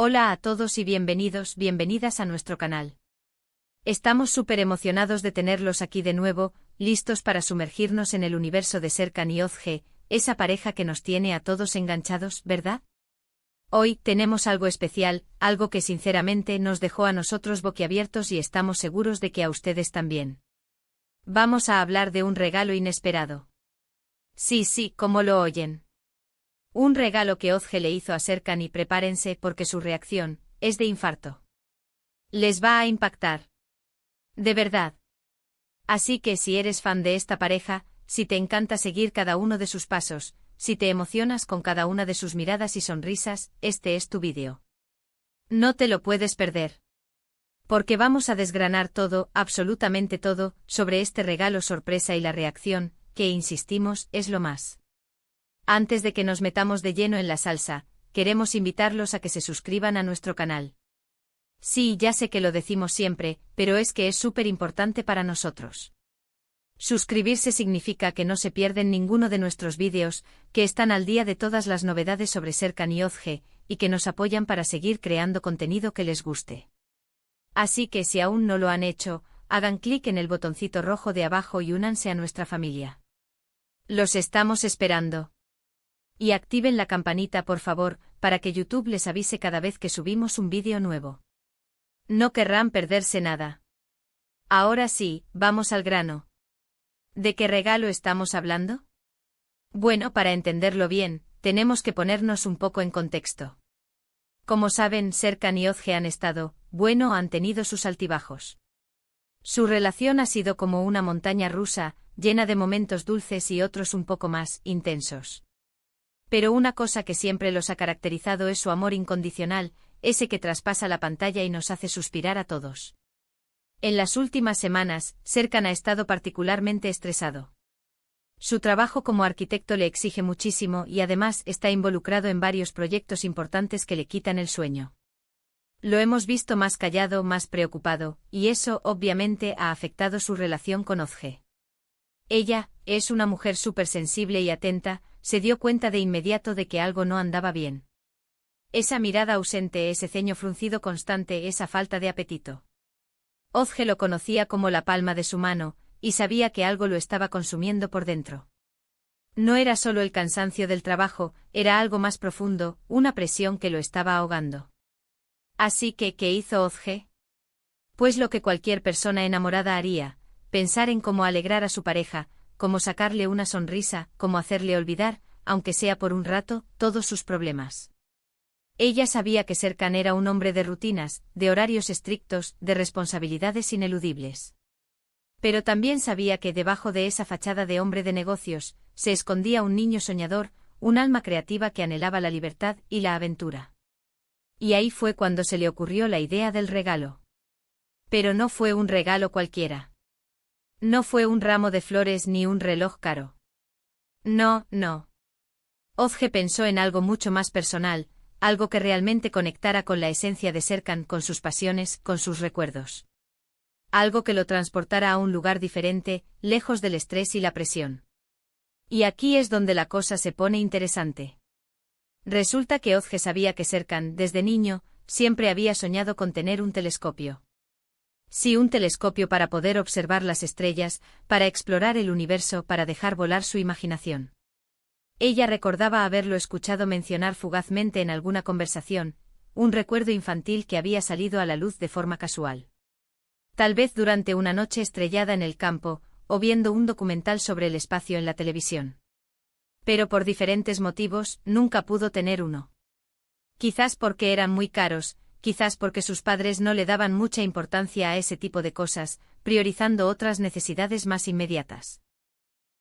Hola a todos y bienvenidas a nuestro canal. Estamos súper emocionados de tenerlos aquí de nuevo, listos para sumergirnos en el universo de Serkan y Özge, esa pareja que nos tiene a todos enganchados, ¿verdad? Hoy tenemos algo especial, algo que sinceramente nos dejó a nosotros boquiabiertos y estamos seguros de que a ustedes también. Vamos a hablar de un regalo inesperado. Sí, como lo oyen. Un regalo que Özge le hizo a Serkan y prepárense porque su reacción es de infarto. Les va a impactar. De verdad. Así que si eres fan de esta pareja, si te encanta seguir cada uno de sus pasos, si te emocionas con cada una de sus miradas y sonrisas, este es tu vídeo. No te lo puedes perder. Porque vamos a desgranar todo, absolutamente todo, sobre este regalo sorpresa y la reacción, que insistimos, es lo más. Antes de que nos metamos de lleno en la salsa, queremos invitarlos a que se suscriban a nuestro canal. Sí, ya sé que lo decimos siempre, pero es que es súper importante para nosotros. Suscribirse significa que no se pierden ninguno de nuestros vídeos, que están al día de todas las novedades sobre Serkan y Özge, y que nos apoyan para seguir creando contenido que les guste. Así que si aún no lo han hecho, hagan clic en el botoncito rojo de abajo y únanse a nuestra familia. Los estamos esperando. Y activen la campanita por favor, para que YouTube les avise cada vez que subimos un vídeo nuevo. No querrán perderse nada. Ahora sí, vamos al grano. ¿De qué regalo estamos hablando? Bueno, para entenderlo bien, tenemos que ponernos un poco en contexto. Como saben, Serkan y Özge han tenido sus altibajos. Su relación ha sido como una montaña rusa, llena de momentos dulces y otros un poco más intensos. Pero una cosa que siempre los ha caracterizado es su amor incondicional, ese que traspasa la pantalla y nos hace suspirar a todos. En las últimas semanas, Serkan ha estado particularmente estresado. Su trabajo como arquitecto le exige muchísimo y además está involucrado en varios proyectos importantes que le quitan el sueño. Lo hemos visto más callado, más preocupado, y eso obviamente ha afectado su relación con Özge. Ella, es una mujer súper sensible y atenta, se dio cuenta de inmediato de que algo no andaba bien. Esa mirada ausente, ese ceño fruncido constante, esa falta de apetito. Özge lo conocía como la palma de su mano, y sabía que algo lo estaba consumiendo por dentro. No era solo el cansancio del trabajo, era algo más profundo, una presión que lo estaba ahogando. Así que, ¿qué hizo Özge? Pues lo que cualquier persona enamorada haría, pensar en cómo alegrar a su pareja, cómo sacarle una sonrisa, cómo hacerle olvidar, aunque sea por un rato, todos sus problemas. Ella sabía que Serkan era un hombre de rutinas, de horarios estrictos, de responsabilidades ineludibles. Pero también sabía que debajo de esa fachada de hombre de negocios, se escondía un niño soñador, un alma creativa que anhelaba la libertad y la aventura. Y ahí fue cuando se le ocurrió la idea del regalo. Pero no fue un regalo cualquiera. No fue un ramo de flores ni un reloj caro. No. Özge pensó en algo mucho más personal, algo que realmente conectara con la esencia de Serkan, con sus pasiones, con sus recuerdos. Algo que lo transportara a un lugar diferente, lejos del estrés y la presión. Y aquí es donde la cosa se pone interesante. Resulta que Özge sabía que Serkan, desde niño, siempre había soñado con tener un telescopio. Sí, un telescopio para poder observar las estrellas, para explorar el universo, para dejar volar su imaginación. Ella recordaba haberlo escuchado mencionar fugazmente en alguna conversación, un recuerdo infantil que había salido a la luz de forma casual. Tal vez durante una noche estrellada en el campo, o viendo un documental sobre el espacio en la televisión. Pero por diferentes motivos, nunca pudo tener uno. Quizás porque eran muy caros, quizás porque sus padres no le daban mucha importancia a ese tipo de cosas, priorizando otras necesidades más inmediatas.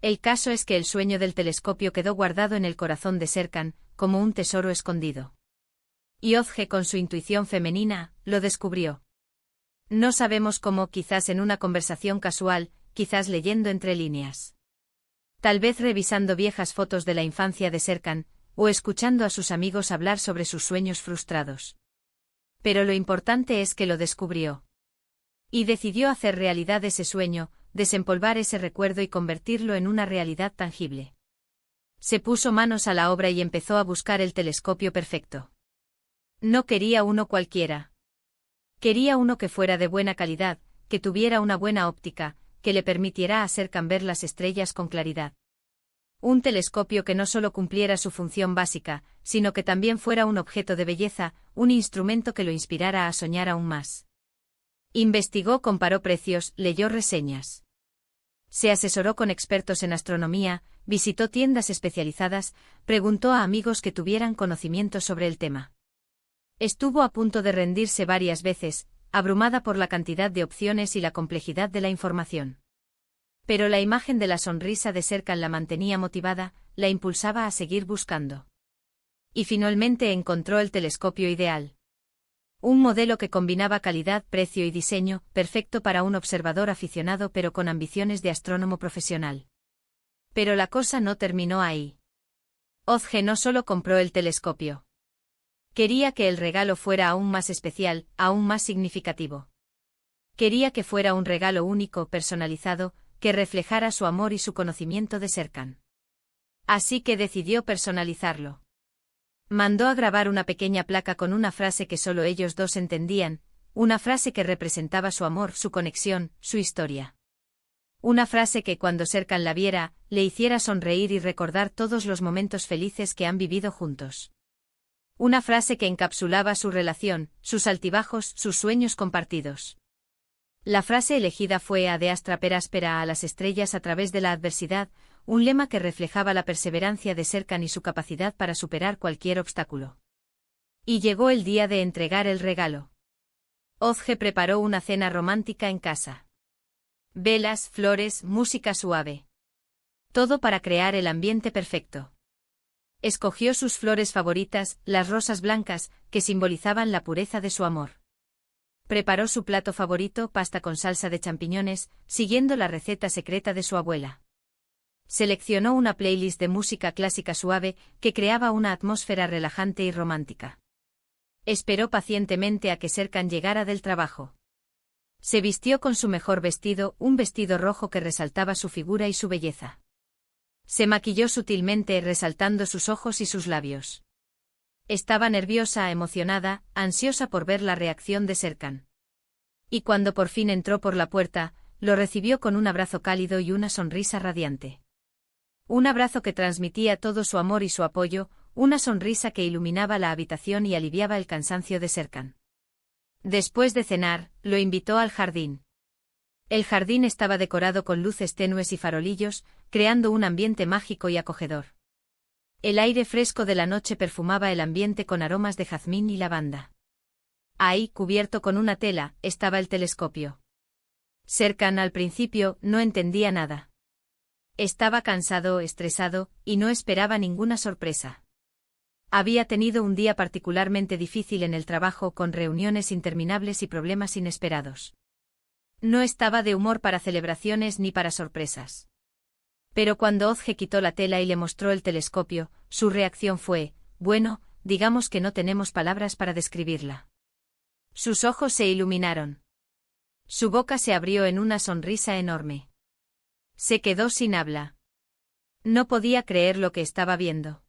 El caso es que el sueño del telescopio quedó guardado en el corazón de Serkan, como un tesoro escondido. Y Özge, con su intuición femenina, lo descubrió. No sabemos cómo, quizás en una conversación casual, quizás leyendo entre líneas. Tal vez revisando viejas fotos de la infancia de Serkan, o escuchando a sus amigos hablar sobre sus sueños frustrados. Pero lo importante es que lo descubrió. Y decidió hacer realidad ese sueño, desempolvar ese recuerdo y convertirlo en una realidad tangible. Se puso manos a la obra y empezó a buscar el telescopio perfecto. No quería uno cualquiera. Quería uno que fuera de buena calidad, que tuviera una buena óptica, que le permitiera a Serkan ver las estrellas con claridad. Un telescopio que no solo cumpliera su función básica, sino que también fuera un objeto de belleza, un instrumento que lo inspirara a soñar aún más. Investigó, comparó precios, leyó reseñas. Se asesoró con expertos en astronomía, visitó tiendas especializadas, preguntó a amigos que tuvieran conocimiento sobre el tema. Estuvo a punto de rendirse varias veces, abrumada por la cantidad de opciones y la complejidad de la información. Pero la imagen de la sonrisa de Serkan la mantenía motivada, la impulsaba a seguir buscando. Y finalmente encontró el telescopio ideal. Un modelo que combinaba calidad, precio y diseño, perfecto para un observador aficionado pero con ambiciones de astrónomo profesional. Pero la cosa no terminó ahí. Ozge no solo compró el telescopio. Quería que el regalo fuera aún más especial, aún más significativo. Quería que fuera un regalo único, personalizado, que reflejara su amor y su conocimiento de Serkan. Así que decidió personalizarlo. Mandó a grabar una pequeña placa con una frase que solo ellos dos entendían, una frase que representaba su amor, su conexión, su historia. Una frase que cuando Serkan la viera, le hiciera sonreír y recordar todos los momentos felices que han vivido juntos. Una frase que encapsulaba su relación, sus altibajos, sus sueños compartidos. La frase elegida fue Ad astra per aspera, a las estrellas a través de la adversidad, un lema que reflejaba la perseverancia de Serkan y su capacidad para superar cualquier obstáculo. Y llegó el día de entregar el regalo. Ozge preparó una cena romántica en casa. Velas, flores, música suave. Todo para crear el ambiente perfecto. Escogió sus flores favoritas, las rosas blancas, que simbolizaban la pureza de su amor. Preparó su plato favorito, pasta con salsa de champiñones, siguiendo la receta secreta de su abuela. Seleccionó una playlist de música clásica suave, que creaba una atmósfera relajante y romántica. Esperó pacientemente a que Serkan llegara del trabajo. Se vistió con su mejor vestido, un vestido rojo que resaltaba su figura y su belleza. Se maquilló sutilmente, resaltando sus ojos y sus labios. Estaba nerviosa, emocionada, ansiosa por ver la reacción de Serkan. Y cuando por fin entró por la puerta, lo recibió con un abrazo cálido y una sonrisa radiante. Un abrazo que transmitía todo su amor y su apoyo, una sonrisa que iluminaba la habitación y aliviaba el cansancio de Serkan. Después de cenar, lo invitó al jardín. El jardín estaba decorado con luces tenues y farolillos, creando un ambiente mágico y acogedor. El aire fresco de la noche perfumaba el ambiente con aromas de jazmín y lavanda. Ahí, cubierto con una tela, estaba el telescopio. Serkan al principio no entendía nada. Estaba cansado, estresado, y no esperaba ninguna sorpresa. Había tenido un día particularmente difícil en el trabajo, con reuniones interminables y problemas inesperados. No estaba de humor para celebraciones ni para sorpresas. Pero cuando Ozge quitó la tela y le mostró el telescopio, su reacción fue, bueno, digamos que no tenemos palabras para describirla. Sus ojos se iluminaron. Su boca se abrió en una sonrisa enorme. Se quedó sin habla. No podía creer lo que estaba viendo.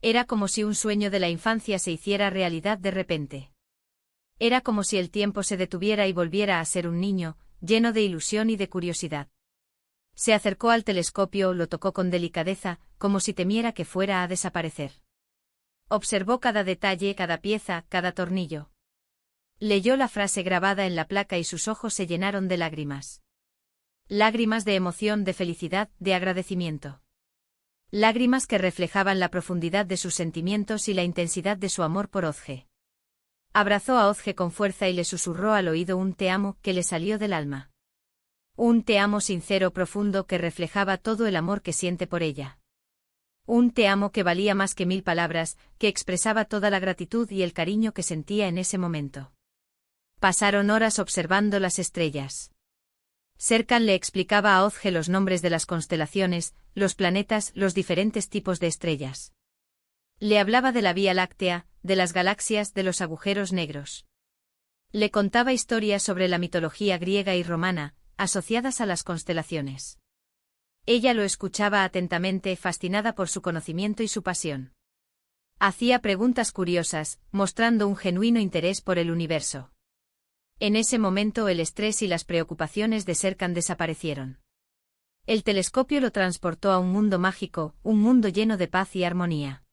Era como si un sueño de la infancia se hiciera realidad de repente. Era como si el tiempo se detuviera y volviera a ser un niño, lleno de ilusión y de curiosidad. Se acercó al telescopio, lo tocó con delicadeza, como si temiera que fuera a desaparecer. Observó cada detalle, cada pieza, cada tornillo. Leyó la frase grabada en la placa y sus ojos se llenaron de lágrimas. Lágrimas de emoción, de felicidad, de agradecimiento. Lágrimas que reflejaban la profundidad de sus sentimientos y la intensidad de su amor por Ozge. Abrazó a Ozge con fuerza y le susurró al oído un te amo que le salió del alma. Un te amo sincero, profundo, que reflejaba todo el amor que siente por ella. Un te amo que valía más que 1000 palabras, que expresaba toda la gratitud y el cariño que sentía en ese momento. Pasaron horas observando las estrellas. Serkan le explicaba a Ozge los nombres de las constelaciones, los planetas, los diferentes tipos de estrellas. Le hablaba de la Vía Láctea, de las galaxias, de los agujeros negros. Le contaba historias sobre la mitología griega y romana, asociadas a las constelaciones. Ella lo escuchaba atentamente, fascinada por su conocimiento y su pasión. Hacía preguntas curiosas, mostrando un genuino interés por el universo. En ese momento el estrés y las preocupaciones de Serkan desaparecieron. El telescopio lo transportó a un mundo mágico, un mundo lleno de paz y armonía.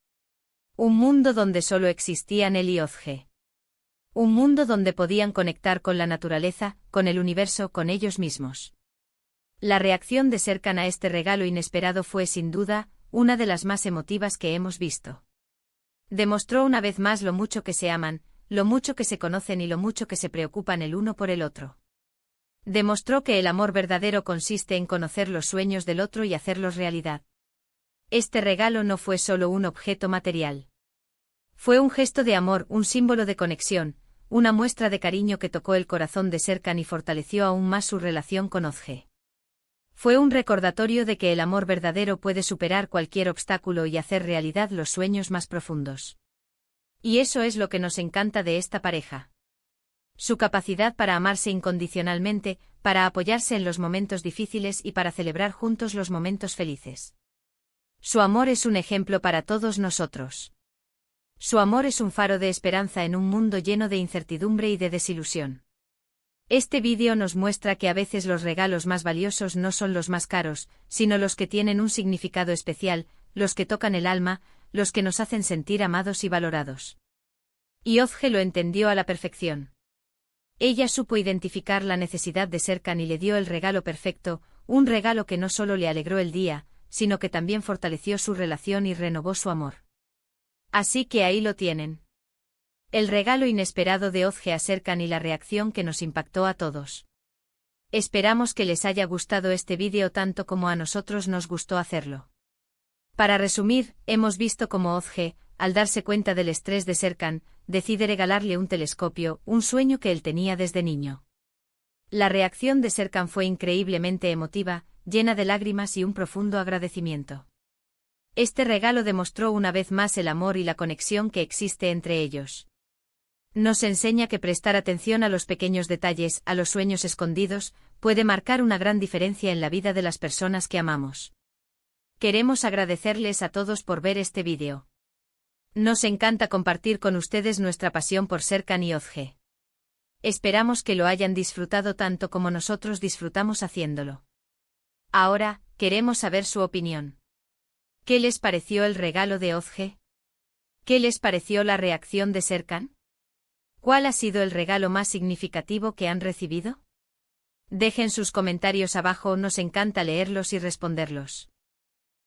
Un mundo donde solo existían él y Ozge. Un mundo donde podían conectar con la naturaleza, con el universo, con ellos mismos. La reacción de Serkan a este regalo inesperado fue sin duda una de las más emotivas que hemos visto. Demostró una vez más lo mucho que se aman, lo mucho que se conocen y lo mucho que se preocupan el uno por el otro. Demostró que el amor verdadero consiste en conocer los sueños del otro y hacerlos realidad. Este regalo no fue solo un objeto material. Fue un gesto de amor, un símbolo de conexión, una muestra de cariño que tocó el corazón de Serkan y fortaleció aún más su relación con Ozge. Fue un recordatorio de que el amor verdadero puede superar cualquier obstáculo y hacer realidad los sueños más profundos. Y eso es lo que nos encanta de esta pareja. Su capacidad para amarse incondicionalmente, para apoyarse en los momentos difíciles y para celebrar juntos los momentos felices. Su amor es un ejemplo para todos nosotros. Su amor es un faro de esperanza en un mundo lleno de incertidumbre y de desilusión. Este vídeo nos muestra que a veces los regalos más valiosos no son los más caros, sino los que tienen un significado especial, los que tocan el alma, los que nos hacen sentir amados y valorados. Y Ozge lo entendió a la perfección. Ella supo identificar la necesidad de Serkan y le dio el regalo perfecto, un regalo que no solo le alegró el día, sino que también fortaleció su relación y renovó su amor. Así que ahí lo tienen. El regalo inesperado de Ozge a Serkan y la reacción que nos impactó a todos. Esperamos que les haya gustado este vídeo tanto como a nosotros nos gustó hacerlo. Para resumir, hemos visto cómo Ozge, al darse cuenta del estrés de Serkan, decide regalarle un telescopio, un sueño que él tenía desde niño. La reacción de Serkan fue increíblemente emotiva, llena de lágrimas y un profundo agradecimiento. Este regalo demostró una vez más el amor y la conexión que existe entre ellos. Nos enseña que prestar atención a los pequeños detalles, a los sueños escondidos, puede marcar una gran diferencia en la vida de las personas que amamos. Queremos agradecerles a todos por ver este vídeo. Nos encanta compartir con ustedes nuestra pasión por Serkan y Ozge. Esperamos que lo hayan disfrutado tanto como nosotros disfrutamos haciéndolo. Ahora, queremos saber su opinión. ¿Qué les pareció el regalo de Ozge? ¿Qué les pareció la reacción de Serkan? ¿Cuál ha sido el regalo más significativo que han recibido? Dejen sus comentarios abajo, nos encanta leerlos y responderlos.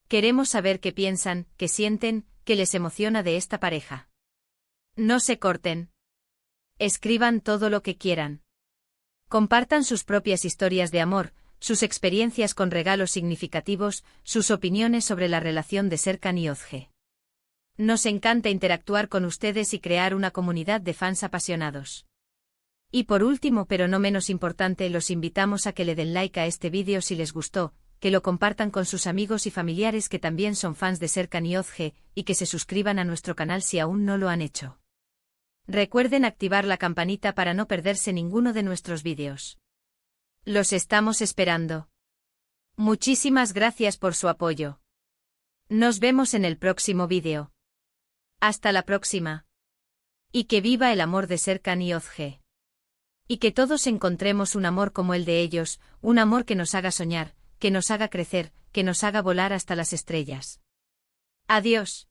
Queremos saber qué piensan, qué sienten, qué les emociona de esta pareja. No se corten. Escriban todo lo que quieran. Compartan sus propias historias de amor, sus experiencias con regalos significativos, sus opiniones sobre la relación de Serkan y Ozge. Nos encanta interactuar con ustedes y crear una comunidad de fans apasionados. Y por último, pero no menos importante, los invitamos a que le den like a este vídeo si les gustó, que lo compartan con sus amigos y familiares que también son fans de Serkan y Ozge, y que se suscriban a nuestro canal si aún no lo han hecho. Recuerden activar la campanita para no perderse ninguno de nuestros vídeos. Los estamos esperando. Muchísimas gracias por su apoyo. Nos vemos en el próximo vídeo. Hasta la próxima. Y que viva el amor de Serkan y Ozge. Y que todos encontremos un amor como el de ellos, un amor que nos haga soñar, que nos haga crecer, que nos haga volar hasta las estrellas. Adiós.